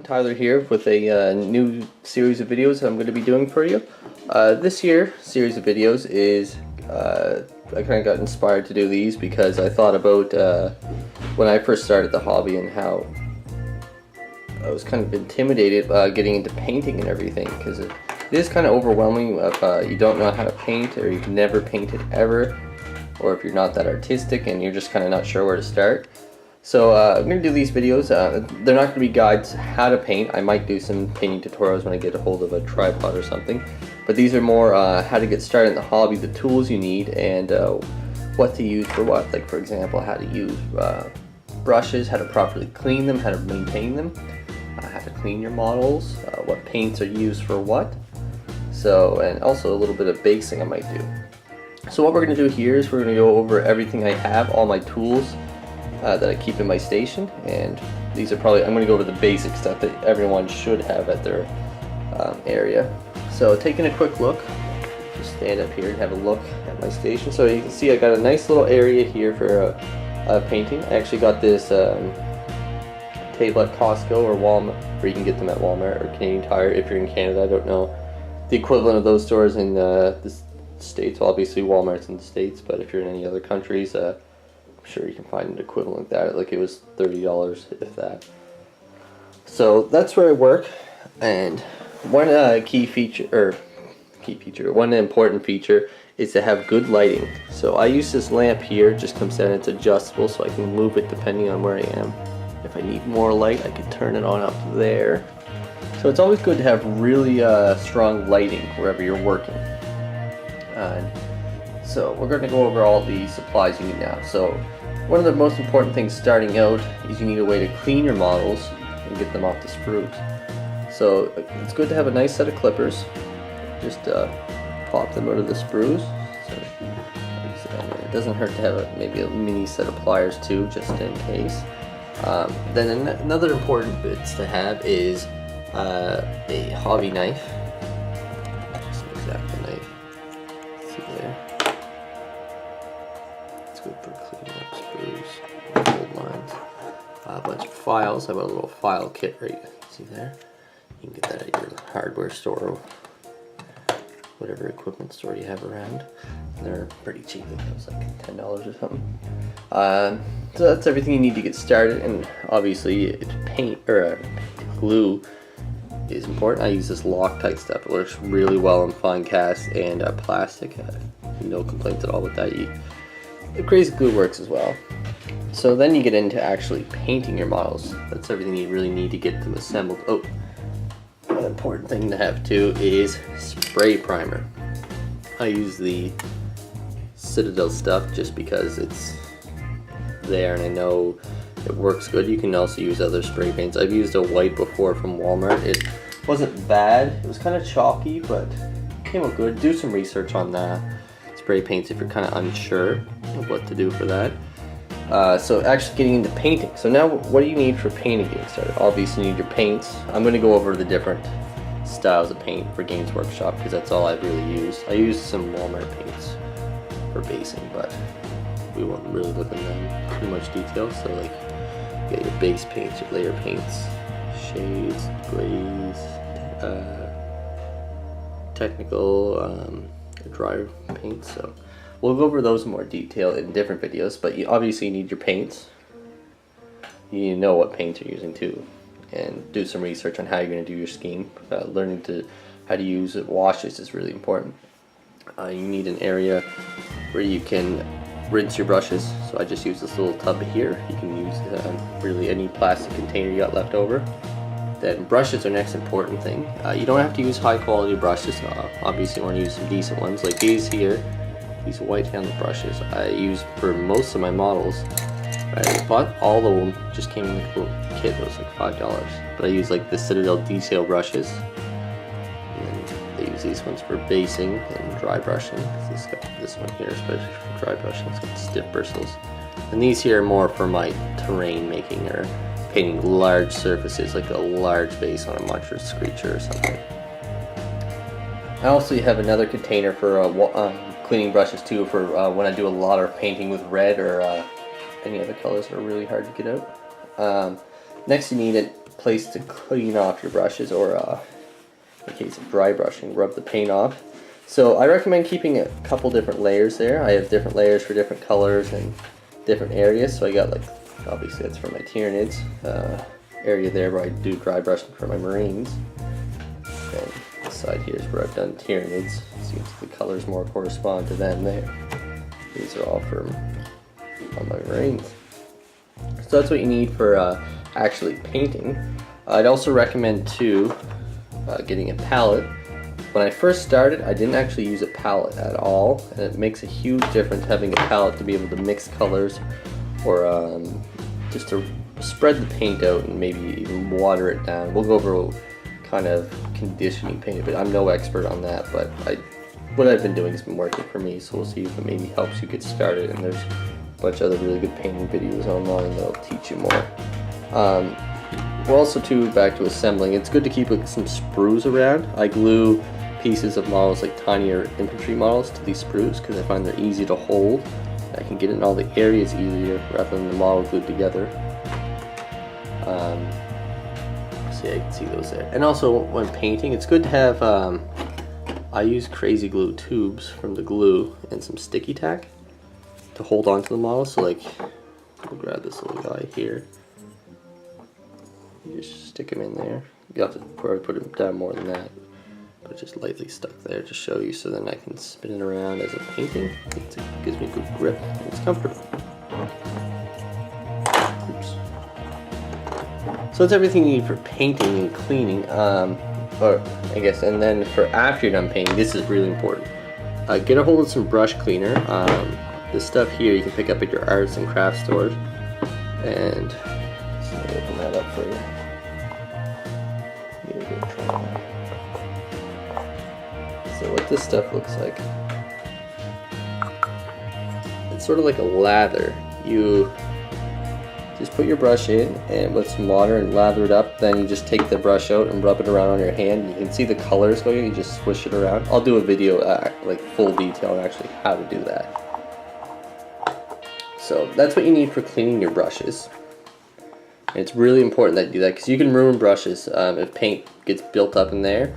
Tyler here with a new series of videos that I'm going to be doing for you. This series of videos is, I kind of got inspired to do these because I thought about when I first started the hobby and how I was kind of intimidated getting into painting and everything, because it is kind of overwhelming if you don't know how to paint, or you've never painted ever, or if you're not that artistic and you're just kind of not sure where to start. So I'm going to do these videos. They're not going to be guides how to paint. I might do some painting tutorials when I get a hold of a tripod or something. But these are more how to get started in the hobby, the tools you need, and what to use for what. Like, for example, how to use brushes, how to properly clean them, how to maintain them, how to clean your models, what paints are used for what. So, and also a little bit of basing I might do. So what we're going to do here is we're going to go over everything I have, all my tools that I keep in my station, and these are probably, I'm going to go over the basic stuff that everyone should have at their area. So taking a quick look, just stand up here and have a look at my station. So you can see I got a nice little area here for painting. I actually got this table at Costco or Walmart, or you can get them at Walmart or Canadian Tire if you're in Canada. I don't know the equivalent of those stores in the States. Well, obviously Walmart's in the States, but if you're in any other countries, I'm sure you can find an equivalent like that. Like, it was $30 if that. So that's where I work, and one one important feature is to have good lighting. So I use this lamp here. It just comes down, it's adjustable, so I can move it depending on where I am. If I need more light, I can turn it on up there. So it's always good to have really strong lighting wherever you're working. So we're going to go over all the supplies you need now. So one of the most important things starting out is you need a way to clean your models and get them off the sprues. So it's good to have a nice set of clippers. Just pop them out of the sprues. So it doesn't hurt to have maybe a mini set of pliers too, just in case. Then another important bits to have is a hobby knife. Just an X-Acto knife. See there. It's good for cleaning up sprues, old lines. A bunch of files. I have a little file kit right. See there. You can get that at your hardware store, or whatever equipment store you have around. They're pretty cheap. It was like $10 or something. So that's everything you need to get started. And obviously, paint or glue is important. I use this Loctite stuff. It works really well on fine cast and plastic. No complaints at all with that. The crazy glue works as well. So then you get into actually painting your models. That's everything you really need to get them assembled. Oh, an important thing to have too is spray primer. I use the Citadel stuff just because it's there and I know it works good. You can also use other spray paints. I've used a white before from Walmart. It wasn't bad. It was kind of chalky, but it came out good. Do some research on that spray paints if you're kind of unsure of what to do for that. So actually getting into painting. So now what do you need for painting getting started? Obviously you need your paints. I'm going to go over the different styles of paint for Games Workshop because that's all I've really used. I used some Walmart paints for basing, but we won't really look at them in too much detail. So like, you got your base paints, your layer paints, shades, glaze, technical, dry paints. So we'll go over those in more detail in different videos, but you obviously need your paints. You know what paints you're using too, and do some research on how you're going to do your scheme. Learning how to use washes is really important. You need an area where you can rinse your brushes. So I just use this little tub here. You can use really any plastic container you got left over. Then brushes are the next important thing. You don't have to use high quality brushes. Obviously you want to use some decent ones like these here. These white handled brushes I use for most of my models. I bought all of them, just came in a little kit. It was like $5. But I use like the Citadel detail brushes. And they use these ones for basing and dry brushing. This one here, especially for dry brushing, it's got stiff bristles. And these here are more for my terrain making or painting large surfaces, like a large base on a monster screecher or something. I also have another container for cleaning brushes too, for when I do a lot of painting with red or any other colors that are really hard to get out. Next you need place to clean off your brushes, or in case of dry brushing, rub the paint off. So I recommend keeping a couple different layers there. I have different layers for different colors and different areas. So I got, like, obviously that's for my Tyranids area there where I do dry brushing for my Marines. And this side here is where I've done Tyranids. Seems the colors more correspond to them there. These are all for my Marines. So that's what you need for actually painting. I'd also recommend too getting a palette. When I first started, I didn't actually use a palette at all, and it makes a huge difference having a palette to be able to mix colors, or just to spread the paint out and maybe even water it down. We'll go over kind of conditioning paint, but I'm no expert on that, but what I've been doing has been working for me, so we'll see if it maybe helps you get started. And there's a bunch of other really good painting videos online that'll teach you more. We're also too back to assembling. It's good to keep some sprues around. I glue pieces of models, like tinier infantry models, to these sprues because I find they're easy to hold. I can get in all the areas easier rather than the model glued together. See, I can see those there. And also when painting, it's good to have, I use crazy glue tubes from the glue and some sticky tack to hold onto the model. So like, we'll grab this little guy here. You just stick him in there. You have to probably put him down more than that, but just lightly stuck there to show you, so then I can spin it around as I'm painting. It gives me good grip and it's comfortable. Oops. So that's everything you need for painting and cleaning, or I guess, and then for after you're done painting, this is really important. Get a hold of some brush cleaner. This stuff here you can pick up at your arts and crafts stores, and so let me open that up for you. So what this stuff looks like, it's sort of like a lather. You just put your brush in and with some water and lather it up, then you just take the brush out and rub it around on your hand. You can see the colors going, you just swish it around. I'll do a video like full detail on actually how to do that. So that's what you need for cleaning your brushes. And it's really important that you do that, because you can ruin brushes if paint gets built up in there,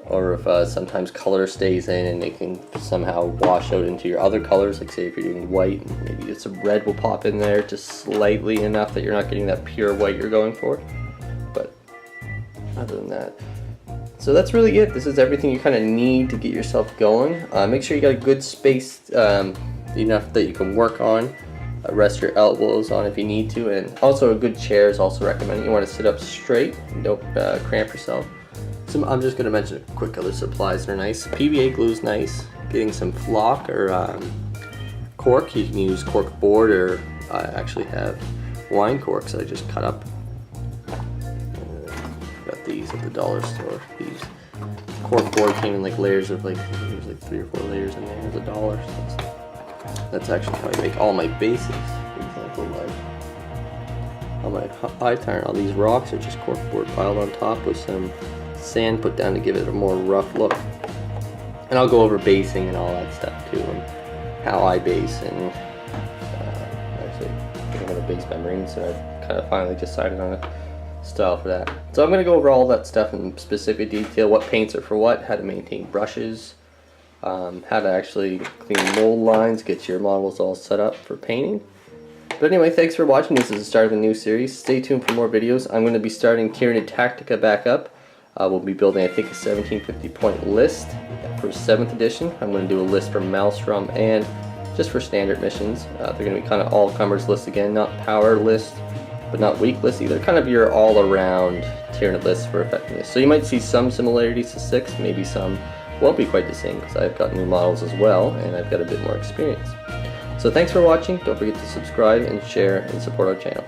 or if sometimes color stays in and it can somehow wash out into your other colors. Like say if you're doing white, maybe some red will pop in there just slightly enough that you're not getting that pure white you're going for. But other than that, so that's really it. This is everything you kind of need to get yourself going. Make sure you got a good space, enough that you can work on. Rest your elbows on if you need to, and also a good chair is also recommended. You want to sit up straight and don't cramp yourself. So I'm just going to mention quick other supplies that are nice. PVA glue is nice. Getting some flock or cork. You can use cork board, or I actually have wine corks I just cut up. Got these at the dollar store. These cork board came in like layers of there's like 3 or 4 layers in there. It's $1. So that's actually how I make all my bases. For example, like on my high tire, all these rocks are just cork board piled on top with some sand put down to give it a more rough look. And I'll go over basing and all that stuff too, and how I base. And actually, I'm going to base my Marines, so I kind of finally decided on a style for that. So I'm going to go over all that stuff in specific detail, what paints are for what, how to maintain brushes, how to actually clean mold lines, get your models all set up for painting. But anyway, thanks for watching. This is the start of a new series. Stay tuned for more videos. I'm going to be starting Tyranid Tactica back up. We'll be building, I think, a 1750 point list for 7th edition. I'm going to do a list for Maelstrom and just for standard missions. They're going to be kind of all-comers lists again, not power lists, but not weak lists either. Kind of your all-around Tyranid lists for effectiveness. So you might see some similarities to 6, maybe some won't be quite the same, because I've got new models as well, and I've got a bit more experience. So thanks for watching. Don't forget to subscribe and share and support our channel.